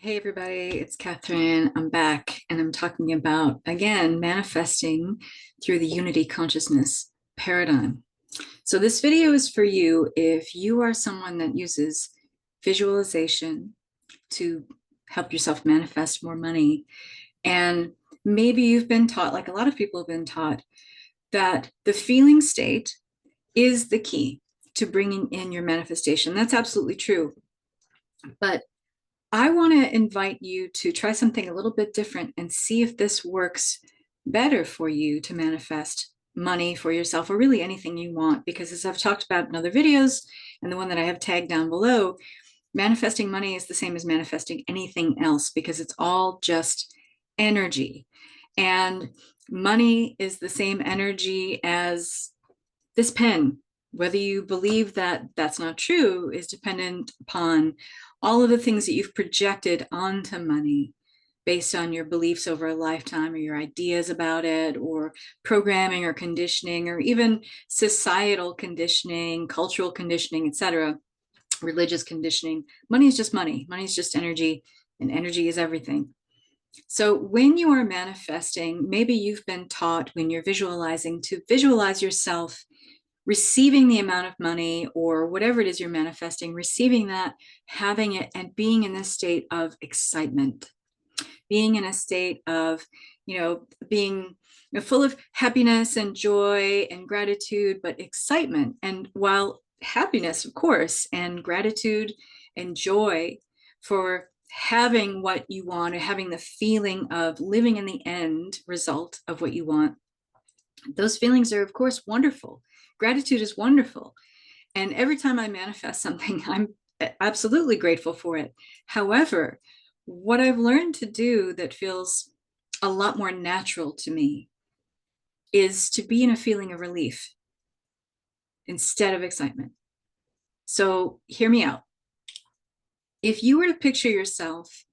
Hey everybody, it's Catherine. I'm back and I'm talking about, again, manifesting through the unity consciousness paradigm. So this video is for you if you are someone that uses visualization to help yourself manifest more money. And maybe you've been taught, like a lot of people have been taught, that the feeling state is the key to bringing in your manifestation. That's absolutely true. But I want to invite you to try something a little bit different and see if this works better for you to manifest money for yourself or really anything you want. Because as I've talked about in other videos, and the one that I have tagged down below, manifesting money is the same as manifesting anything else because it's all just energy. And money is the same energy as this pen. Whether you believe that that's not true is dependent upon all of the things that you've projected onto money based on your beliefs over a lifetime or your ideas about it or programming or conditioning or even societal conditioning, cultural conditioning, etc., religious conditioning. Money is just money. Money is just energy, and energy is everything. So when you are manifesting, maybe you've been taught when you're visualizing to visualize yourself receiving the amount of money or whatever it is you're manifesting, receiving that, having it, and being in this state of excitement, being in a state of, being full of happiness and joy and gratitude, but excitement. And while happiness, of course, and gratitude and joy for having what you want or having the feeling of living in the end result of what you want, those feelings are, of course, wonderful. Gratitude is wonderful. And every time I manifest something, I'm absolutely grateful for it. However, what I've learned to do that feels a lot more natural to me is to be in a feeling of relief instead of excitement. So hear me out. If you were to picture yourself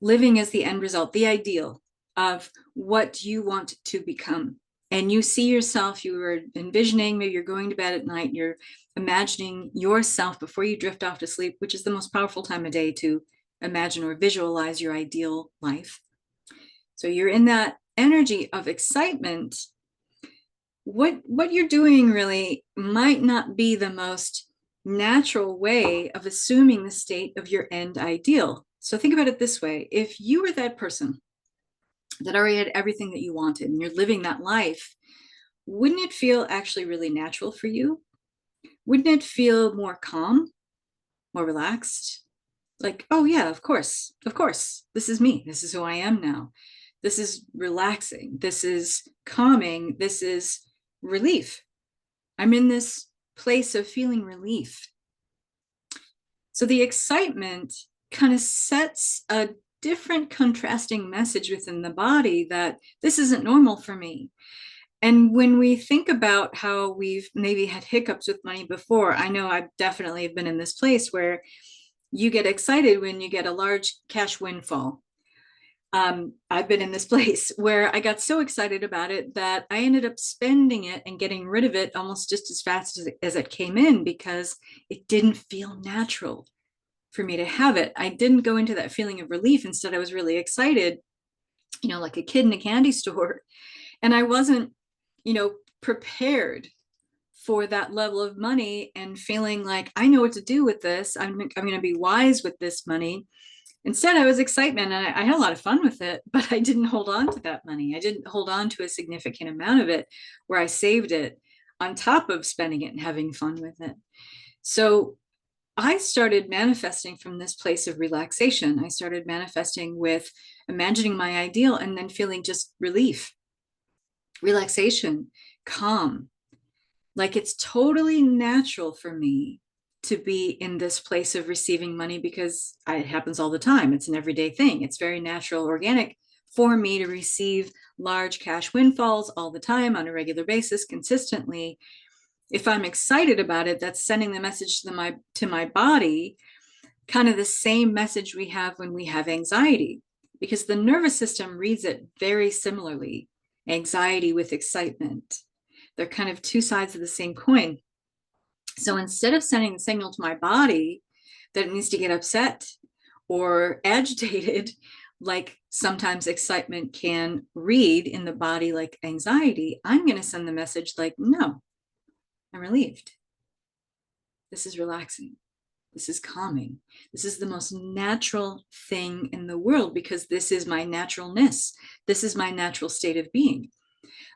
living as the end result, the ideal of what you want to become, and you see yourself, you were envisioning, maybe you're going to bed at night, you're imagining yourself before you drift off to sleep, which is the most powerful time of day to imagine or visualize your ideal life. So you're in that energy of excitement. What you're doing really might not be the most natural way of assuming the state of your end ideal. So think about it this way. If you were that person that already had everything that you wanted and you're living that life, wouldn't it feel actually really natural for you? Wouldn't it feel more calm, more relaxed? Like, oh yeah, of course, this is me. This is who I am now. This is relaxing. This is calming. This is relief. I'm in this place of feeling relief. So the excitement kind of sets a different contrasting message within the body that this isn't normal for me. And when we think about how we've maybe had hiccups with money before, I know I've definitely been in this place where you get excited when you get a large cash windfall. I've been in this place where I got so excited about it that I ended up spending it and getting rid of it almost just as fast as it came in because it didn't feel natural for me to have it. I didn't go into that feeling of relief. Instead, I was really excited, like a kid in a candy store. And I wasn't, prepared for that level of money and feeling like I know what to do with this. I'm going to be wise with this money. Instead, I was excitement and I had a lot of fun with it, but I didn't hold on to that money. I didn't hold on to a significant amount of it where I saved it on top of spending it and having fun with it. So I started manifesting from this place of relaxation. I started manifesting with imagining my ideal and then feeling just relief, relaxation, calm. Like it's totally natural for me to be in this place of receiving money because it happens all the time. It's an everyday thing. It's very natural, organic for me to receive large cash windfalls all the time on a regular basis, consistently. If I'm excited about it, that's sending the message to my body, kind of the same message we have when we have anxiety, because the nervous system reads it very similarly, anxiety with excitement. They're kind of two sides of the same coin. So instead of sending the signal to my body that it needs to get upset or agitated, like sometimes excitement can read in the body like anxiety, I'm going to send the message like, no, I'm relieved. This is relaxing. This is calming. This is the most natural thing in the world because this is my naturalness. This is my natural state of being.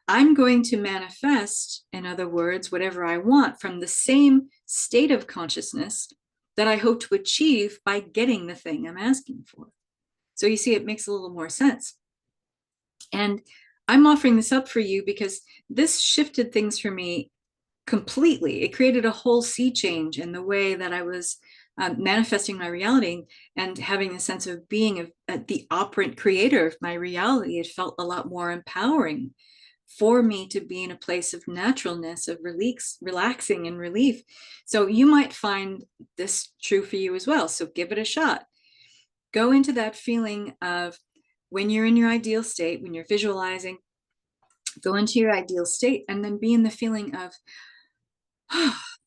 I'm going to manifest, in other words, whatever I want from the same state of consciousness that I hope to achieve by getting the thing I'm asking for. So you see, it makes a little more sense. And I'm offering this up for you because this shifted things for me completely. It created a whole sea change in the way that I was manifesting my reality and having a sense of being the operant creator of my reality. It felt a lot more empowering for me to be in a place of naturalness, of relaxing and relief. So you might find this true for you as well. So give it a shot. Go into that feeling of when you're in your ideal state, when you're visualizing, go into your ideal state and then be in the feeling of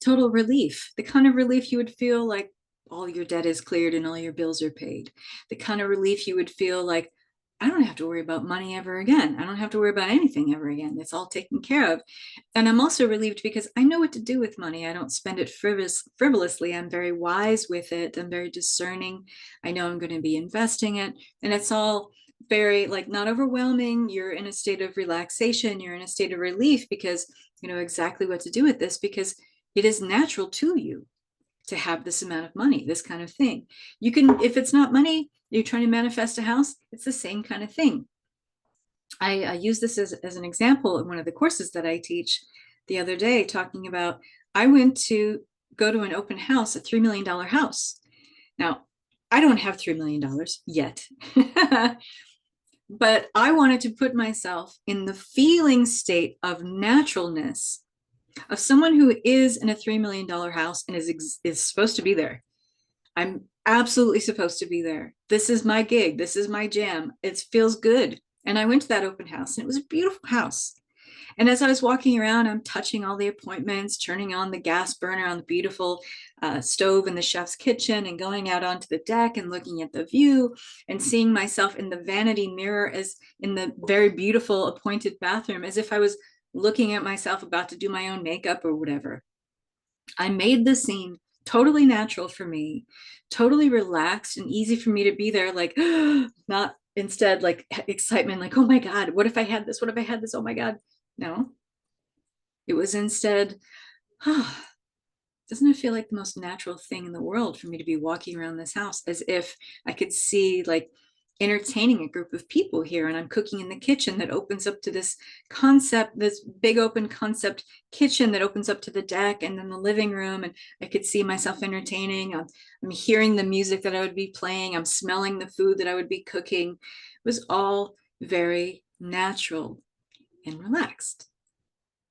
total relief, the kind of relief you would feel like all your debt is cleared and all your bills are paid, the kind of relief you would feel like, I don't have to worry about money ever again. I don't have to worry about anything ever again. It's all taken care of. And I'm also relieved because I know what to do with money. I don't spend it frivolously. I'm very wise with it. I'm very discerning. I know I'm going to be investing it. And it's all very like not overwhelming. You're in a state of relaxation. You're in a state of relief because you know exactly what to do with this because it is natural to you to have this amount of money, this kind of thing. You can, if it's not money, you're trying to manifest a house, it's the same kind of thing. I use this as an example in one of the courses that I teach the other day, talking about I went to go to an open house, a $3 million house. Now, I don't have $3 million yet, but I wanted to put myself in the feeling state of naturalness of someone who is in a $3 million house and is supposed to be there. I'm absolutely supposed to be there. This is my gig. This is my jam. It feels good. And I went to that open house and it was a beautiful house. And as I was walking around, I'm touching all the appointments, turning on the gas burner on the beautiful stove in the chef's kitchen and going out onto the deck and looking at the view and seeing myself in the vanity mirror as in the very beautiful appointed bathroom, as if I was looking at myself about to do my own makeup or whatever. I made the scene totally natural for me, totally relaxed and easy for me to be there, like not instead like excitement, like, oh my God, what if I had this? What if I had this? Oh my God. No, it was instead, oh, doesn't it feel like the most natural thing in the world for me to be walking around this house as if I could see like entertaining a group of people here and I'm cooking in the kitchen that opens up to this concept, this big open concept kitchen that opens up to the deck and then the living room, and I could see myself entertaining. I'm hearing the music that I would be playing. I'm smelling the food that I would be cooking. It was all very natural and relaxed.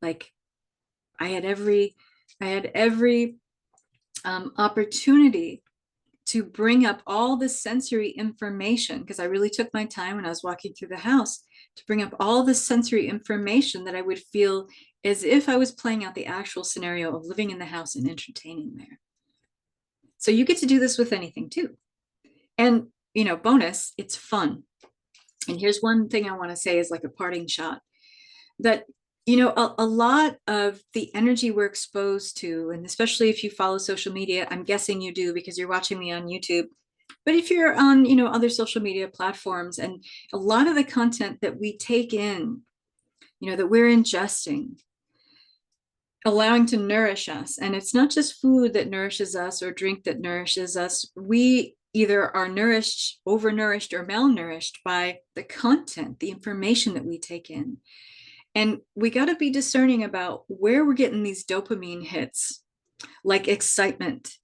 Like I had every opportunity to bring up all the sensory information, because I really took my time when I was walking through the house to bring up all the sensory information that I would feel as if I was playing out the actual scenario of living in the house and entertaining there. So you get to do this with anything too. And, you know, bonus, it's fun. And here's one thing I want to say is like a parting shot, that you know, a lot of the energy we're exposed to, and especially if you follow social media, I'm guessing you do because you're watching me on YouTube, but if you're on, you know, other social media platforms, and a lot of the content that we take in, you know, that we're ingesting, allowing to nourish us, and it's not just food that nourishes us or drink that nourishes us. We either are nourished, overnourished, or malnourished by the content, the information that we take in. And we got to be discerning about where we're getting these dopamine hits, like excitement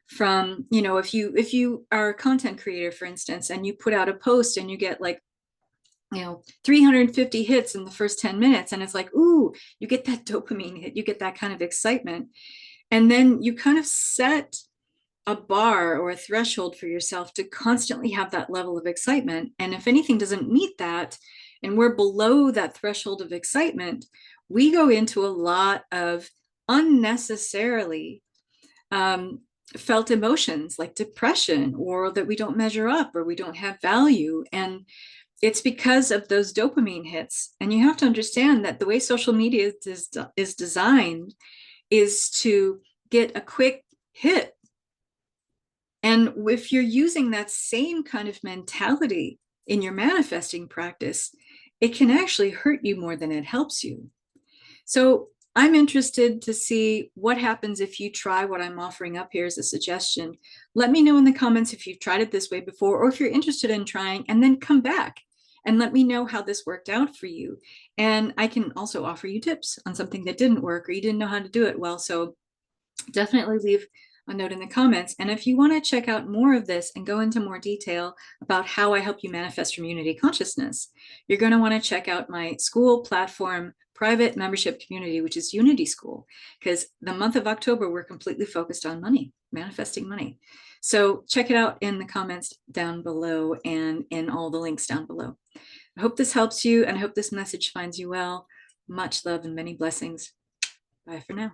from, you know, if you are a content creator, for instance, and you put out a post and you get like, you know, 350 hits in the first 10 minutes, and it's like, ooh, you get that dopamine hit, you get that kind of excitement. And then you kind of set a bar or a threshold for yourself to constantly have that level of excitement. And if anything doesn't meet that, and we're below that threshold of excitement, we go into a lot of unnecessarily felt emotions like depression, or that we don't measure up, or we don't have value. And it's because of those dopamine hits. And you have to understand that the way social media is designed is to get a quick hit. And if you're using that same kind of mentality in your manifesting practice, it can actually hurt you more than it helps you. So I'm interested to see what happens if you try what I'm offering up here as a suggestion. Let me know in the comments if you've tried it this way before, or if you're interested in trying, and then come back and let me know how this worked out for you. And I can also offer you tips on something that didn't work, or you didn't know how to do it well. So definitely leave a note in the comments. And if you want to check out more of this and go into more detail about how I help you manifest from unity consciousness, you're going to want to check out my school platform private membership community, which is Unity School, because the month of October, we're completely focused on money, manifesting money. So check it out in the comments down below and in all the links down below. I hope this helps you, and I hope this message finds you well. Much love and many blessings. Bye for now.